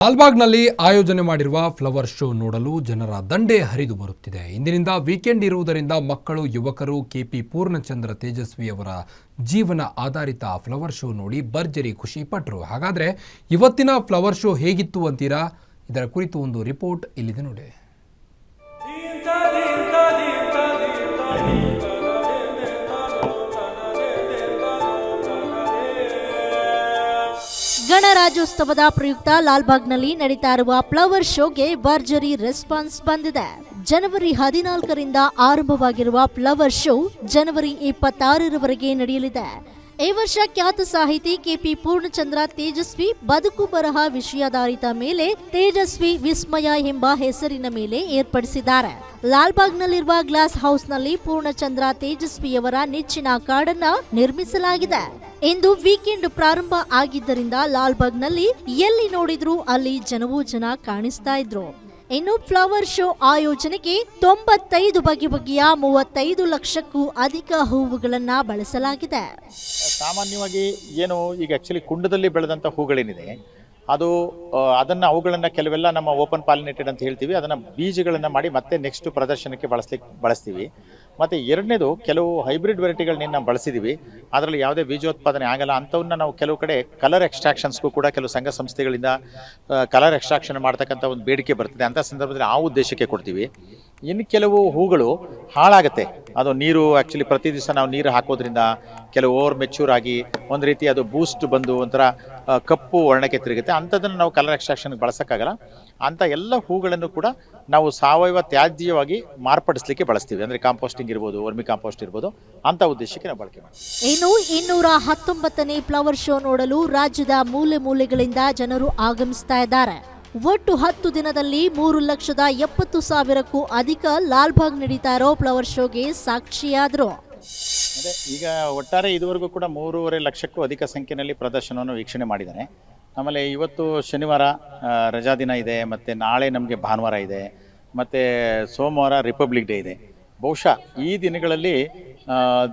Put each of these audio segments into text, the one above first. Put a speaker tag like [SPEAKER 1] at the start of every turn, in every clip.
[SPEAKER 1] ಲಾಲ್ಬಾಗ್ನಲ್ಲಿ ಆಯೋಜನೆ ಮಾಡಿರುವ flower show ನೋಡಲು ಜನರ ದಂಡೇ ಹರಿದು ಬರುತ್ತಿದೆ. ಇಂದಿನಿಂದ ವೀಕೆಂಡ್ ಇರುವುದರಿಂದ ಮಕ್ಕಳು, ಯುವಕರು ಕೆಪಿ ಪೂರ್ಣಚಂದ್ರ ತೇಜಸ್ವಿ ಅವರ ಜೀವನ ಆಧಾರಿತ ಫ್ಲವರ್ ಶೋ ನೋಡಿ ಭರ್ಜರಿ ಖುಷಿ ಪಟ್ಟರು. ಹಾಗಾದ್ರೆ ಇವತ್ತಿನ ಫ್ಲವರ್ ಶೋ ಹೇಗಿತ್ತು ಅಂತೀರಾ? ಇದರ ಕುರಿತು ಒಂದು ರಿಪೋರ್ಟ್ ಇಲ್ಲಿದೆ ನೋಡಿ.
[SPEAKER 2] ಗಣರಾಜ್ಯೋತ್ಸವದ ಪ್ರಯುಕ್ತ ಲಾಲ್ಬಾಗ್ನಲ್ಲಿ ನಡೀತಾ ಇರುವ ಫ್ಲವರ್ ಶೋಗೆ ಭರ್ಜರಿ ರೆಸ್ಪಾನ್ಸ್ ಬಂದಿದೆ. ಜನವರಿ 14ರಿಂದ ಆರಂಭವಾಗಿರುವ ಫ್ಲವರ್ ಶೋ ಜನವರಿ 26ರವರೆಗೆ ನಡೆಯಲಿದೆ. ಈ ವರ್ಷ ಖ್ಯಾತ ಸಾಹಿತಿ ಕೆಪಿ ಪೂರ್ಣಚಂದ್ರ ತೇಜಸ್ವಿ ಬದುಕು ಬರಹ ವಿಷಯಾಧಾರಿತ ಮೇಲೆ ತೇಜಸ್ವಿ ವಿಸ್ಮಯ ಎಂಬ ಹೆಸರಿನ ಮೇಲೆ ಏರ್ಪಡಿಸಿದ್ದಾರೆ. ಲಾಲ್ಬಾಗ್ನಲ್ಲಿರುವ ಗ್ಲಾಸ್ ಹೌಸ್ನಲ್ಲಿ ಪೂರ್ಣಚಂದ್ರ ತೇಜಸ್ವಿಯವರ ನೆಚ್ಚಿನ ಕಾಡನ್ನ ನಿರ್ಮಿಸಲಾಗಿದೆ. ಇಂದು ವೀಕೆಂಡ್ ಪ್ರಾರಂಭ ಆಗಿದ್ದರಿಂದ ಲಾಲ್ಬಾಗ್ನಲ್ಲಿ ಎಲ್ಲಿ ನೋಡಿದ್ರು ಅಲ್ಲಿ ಜನ ಕಾಣಿಸ್ತಾ ಇದ್ರು. ಇನ್ನು ಫ್ಲವರ್ ಶೋ ಆಯೋಜನೆಗೆ 95 ಬಗೆಯ 35 ಲಕ್ಷಕ್ಕೂ ಅಧಿಕ ಹೂವುಗಳನ್ನ ಬಳಸಲಾಗಿದೆ.
[SPEAKER 3] ಸಾಮಾನ್ಯವಾಗಿ ಏನು ಈಗ ಆಕ್ಚುಲಿ ಕುಂಡದಲ್ಲಿ ಬೆಳೆದಂಥ ಹೂಗಳೇನಿದೆ ಅದನ್ನು ಅವುಗಳನ್ನು ಕೆಲವೆಲ್ಲ ನಮ್ಮ ಓಪನ್ ಪಾಲಿನೇಟೆಡ್ ಅಂತ ಹೇಳ್ತೀವಿ, ಅದನ್ನು ಬೀಜಗಳನ್ನು ಮಾಡಿ ಮತ್ತೆ ನೆಕ್ಸ್ಟ್ ಪ್ರದರ್ಶನಕ್ಕೆ ಬಳಸ್ತೀವಿ. ಮತ್ತು ಎರಡನೇದು ಕೆಲವು ಹೈಬ್ರಿಡ್ ವೆರೈಟಿಗಳನ್ನ ನಾವು ಬಳಸಿದ್ದೀವಿ, ಅದರಲ್ಲಿ ಯಾವುದೇ ಬೀಜೋತ್ಪಾದನೆ ಆಗಲ್ಲ ಅಂಥವನ್ನ ನಾವು ಕೆಲವು ಕಡೆ ಕಲರ್ ಎಕ್ಸ್ಟ್ರಾಕ್ಷನ್ಸ್ಗೂ ಕೂಡ ಕೆಲವು ಸಂಘ ಸಂಸ್ಥೆಗಳಿಂದ ಕಲರ್ ಎಕ್ಸ್ಟ್ರಾಕ್ಷನ್ ಮಾಡ್ತಕ್ಕಂಥ ಒಂದು ಬೇಡಿಕೆ ಬರ್ತದೆ. ಅಂಥ ಸಂದರ್ಭದಲ್ಲಿ ಆ ಉದ್ದೇಶಕ್ಕೆ ಕೊಡ್ತೀವಿ. ಇನ್ನು ಕೆಲವು ಹೂಗಳು ಹಾಳಾಗುತ್ತೆ, ಅದು ನೀರು ಆ್ಯಕ್ಚುಲಿ ಪ್ರತಿ ದಿವಸ ನಾವು ನೀರು ಹಾಕೋದ್ರಿಂದ ಕೆಲವು ಓವರ್ ಮೆಚ್ಯೂರ್ ಆಗಿ ಒಂದು ರೀತಿ ಅದು ಬೂಸ್ಟ್ ಬಂದು ಒಂಥರ ಕಪ್ಪು ವರ್ಣಕ್ಕೆ ತಿರುಗುತ್ತೆ. ಅಂಥದ್ದನ್ನು ನಾವು ಕಲರ್ ಎಕ್ಸ್ಟ್ರಾಕ್ಷನ್ಗೆ ಬಳಸೋಕ್ಕಾಗಲ್ಲ. ಅಂಥ ಎಲ್ಲ ಹೂಗಳನ್ನು ಕೂಡ ನಾವು ಸಾವಯವ ತ್ಯಾಜ್ಯವಾಗಿ ಮಾರ್ಪಡಿಸಲಿಕ್ಕೆ ಬಳಸ್ತೀವಿ. ಅಂದರೆ ಕಾಂಪೋಸ್ಟಿಂಗ್ ಇರ್ಬೋದು, ವರ್ಮಿ ಕಾಂಪೋಸ್ಟ್ ಇರ್ಬೋದು, ಅಂಥ ಉದ್ದೇಶಕ್ಕೆ ನಾವು ಬಳಕೆ ಮಾಡ್ತೀವಿ.
[SPEAKER 2] ಇನ್ನು 219ನೇ ಫ್ಲವರ್ ಶೋ ನೋಡಲು ರಾಜ್ಯದ ಮೂಲೆ ಮೂಲೆಗಳಿಂದ ಜನರು ಆಗಮಿಸ್ತಾ ಇದ್ದಾರೆ. ಒಟ್ಟು 10 ದಿನದಲ್ಲಿ 3,70,000ಕ್ಕೂ ಅಧಿಕ ಲಾಲ್ಬಾಗ್ ನಡೀತಾ ಇರೋ ಫ್ಲವರ್ ಶೋಗೆ ಸಾಕ್ಷಿಯಾದರು.
[SPEAKER 3] ಅದೇ ಈಗ ಒಟ್ಟಾರೆ ಇದುವರೆಗೂ ಕೂಡ 3.5 ಲಕ್ಷಕ್ಕೂ ಅಧಿಕ ಸಂಖ್ಯೆಯಲ್ಲಿ ಪ್ರದರ್ಶನವನ್ನು ವೀಕ್ಷಣೆ ಮಾಡಿದ್ದಾರೆ. ಆಮೇಲೆ ಇವತ್ತು ಶನಿವಾರ ರಜಾ ದಿನ ಇದೆ, ಮತ್ತು ನಾಳೆ ನಮಗೆ ಭಾನುವಾರ ಇದೆ, ಮತ್ತು ಸೋಮವಾರ ರಿಪಬ್ಲಿಕ್ ಡೇ ಇದೆ. ಬಹುಶಃ ಈ ದಿನಗಳಲ್ಲಿ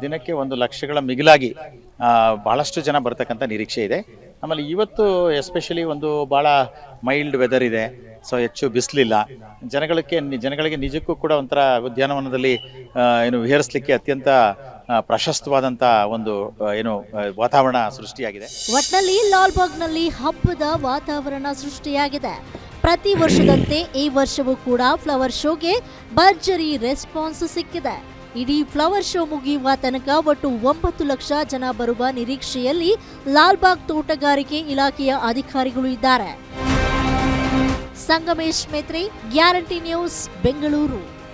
[SPEAKER 3] ದಿನಕ್ಕೆ 1 ಲಕ್ಷಗಳ ಮಿಗಿಲಾಗಿ ಬಹಳಷ್ಟು ಜನ ಬರ್ತಕ್ಕಂಥ ನಿರೀಕ್ಷೆ ಇದೆ. ಆಮೇಲೆ ಇವತ್ತು ಎಸ್ಪೆಷಲಿ ಒಂದು ಭಾಳ ಮೈಲ್ಡ್ ವೆದರ್ ಇದೆ, ಸೊ ಹೆಚ್ಚು ಬಿಸಿಲಿಲ್ಲ. ಜನಗಳಿಗೆ ನಿಜಕ್ಕೂ ಕೂಡ ಒಂಥರ ಉದ್ಯಾನವನದಲ್ಲಿ ವಿಹರಿಸಲಿಕ್ಕೆ ಅತ್ಯಂತ ಪ್ರಶಸ್ತವಾದಂಥ ಒಂದು ವಾತಾವರಣ ಸೃಷ್ಟಿಯಾಗಿದೆ.
[SPEAKER 2] ಒಟ್ನಲ್ಲಿ ಲಾಲ್ಬಾಗ್ನಲ್ಲಿ ಹಬ್ಬದ ವಾತಾವರಣ ಸೃಷ್ಟಿಯಾಗಿದೆ. ಪ್ರತಿ ವರ್ಷದಂತೆ ಈ ವರ್ಷವೂ ಕೂಡ ಫ್ಲವರ್ ಶೋಗೆ ಭರ್ಜರಿ ರೆಸ್ಪಾನ್ಸ್ ಸಿಕ್ಕಿದೆ. ಇಡೀ ಫ್ಲವರ್ ಶೋ ಮುಗಿಯುವ ತನಕ ಒಟ್ಟು 9 ಲಕ್ಷ ಜನ ಬರುವ ನಿರೀಕ್ಷೆಯಲ್ಲಿ ಲಾಲ್ಬಾಗ್ ತೋಟಗಾರಿಕೆ ಇಲಾಖೆಯ ಅಧಿಕಾರಿಗಳು ಇದ್ದಾರೆ. Sangamesh Metre, guarantee news, Bengaluru.